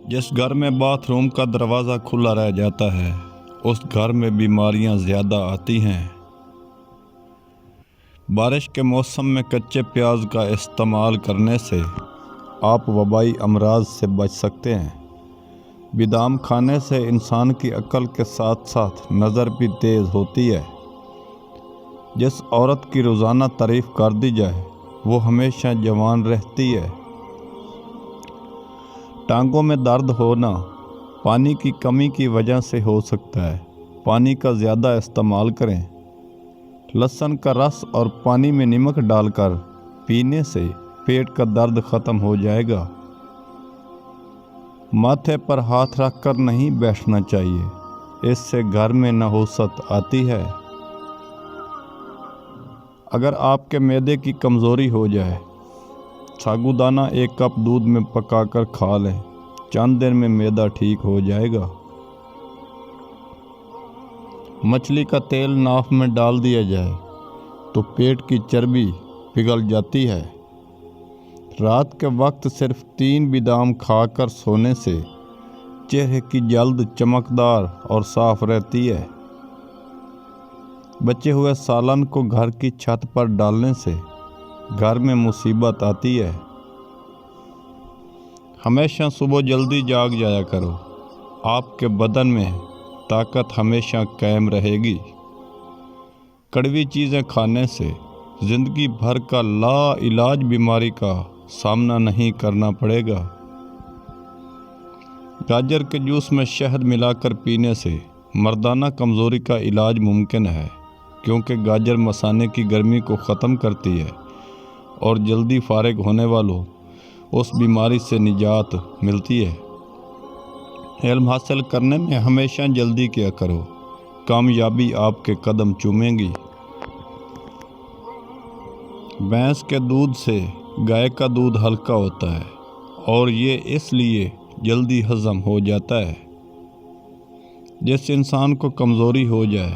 جس گھر میں باتھ روم کا دروازہ کھلا رہ جاتا ہے اس گھر میں بیماریاں زیادہ آتی ہیں۔ بارش کے موسم میں کچے پیاز کا استعمال کرنے سے آپ وبائی امراض سے بچ سکتے ہیں۔ بادام کھانے سے انسان کی عقل کے ساتھ ساتھ نظر بھی تیز ہوتی ہے۔ جس عورت کی روزانہ تعریف کر دی جائے وہ ہمیشہ جوان رہتی ہے۔ ٹانگوں میں درد ہونا پانی کی کمی کی وجہ سے ہو سکتا ہے۔ پانی کا زیادہ استعمال کریں۔ لہسن کا رس اور پانی میں نمک ڈال کر پینے سے پیٹ کا درد ختم ہو جائے گا۔ ماتھے پر ہاتھ رکھ کر نہیں بیٹھنا چاہیے، اس سے گھر میں نحوست آتی ہے۔ اگر آپ کے معدے کی کمزوری ہو جائے، ساگودانہ 1 کپ دودھ میں پکا کر کھا لیں، چند دن میں معدہ ٹھیک ہو جائے گا۔ مچھلی کا تیل ناف میں ڈال دیا جائے تو پیٹ کی چربی پگھل جاتی ہے۔ رات کے وقت صرف 3 بادام کھا کر سونے سے چہرے کی جلد چمکدار اور صاف رہتی ہے۔ بچے ہوئے سالن کو گھر کی چھت پر ڈالنے سے گھر میں مصیبت آتی ہے۔ ہمیشہ صبح جلدی جاگ جایا کرو، آپ کے بدن میں طاقت ہمیشہ قائم رہے گی۔ کڑوی چیزیں کھانے سے زندگی بھر کا لا علاج بیماری کا سامنا نہیں کرنا پڑے گا۔ گاجر کے جوس میں شہد ملا کر پینے سے مردانہ کمزوری کا علاج ممکن ہے، کیونکہ گاجر مثانے کی گرمی کو ختم کرتی ہے اور جلدی فارغ ہونے والوں اس بیماری سے نجات ملتی ہے۔ علم حاصل کرنے میں ہمیشہ جلدی کیا کرو، کامیابی آپ کے قدم چومے گی۔ بھینس کے دودھ سے گائے کا دودھ ہلکا ہوتا ہے اور یہ اس لیے جلدی ہضم ہو جاتا ہے۔ جس انسان کو کمزوری ہو جائے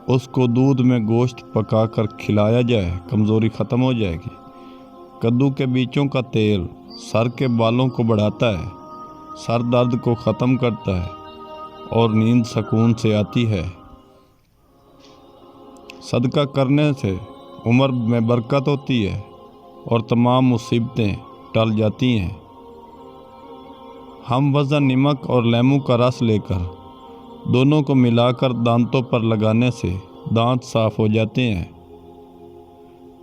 اس کو دودھ میں گوشت پکا کر کھلایا جائے، کمزوری ختم ہو جائے گی۔ کدو کے بیجوں کا تیل سر کے بالوں کو بڑھاتا ہے، سر درد کو ختم کرتا ہے اور نیند سکون سے آتی ہے۔ صدقہ کرنے سے عمر میں برکت ہوتی ہے اور تمام مصیبتیں ٹل جاتی ہیں۔ ہم وزن نمک اور لیموں کا رس لے کر دونوں کو ملا کر دانتوں پر لگانے سے دانت صاف ہو جاتے ہیں۔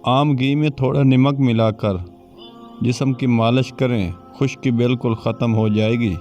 عام گھی میں تھوڑا نمک ملا کر جسم کی مالش کریں، خشکی بالکل ختم ہو جائے گی۔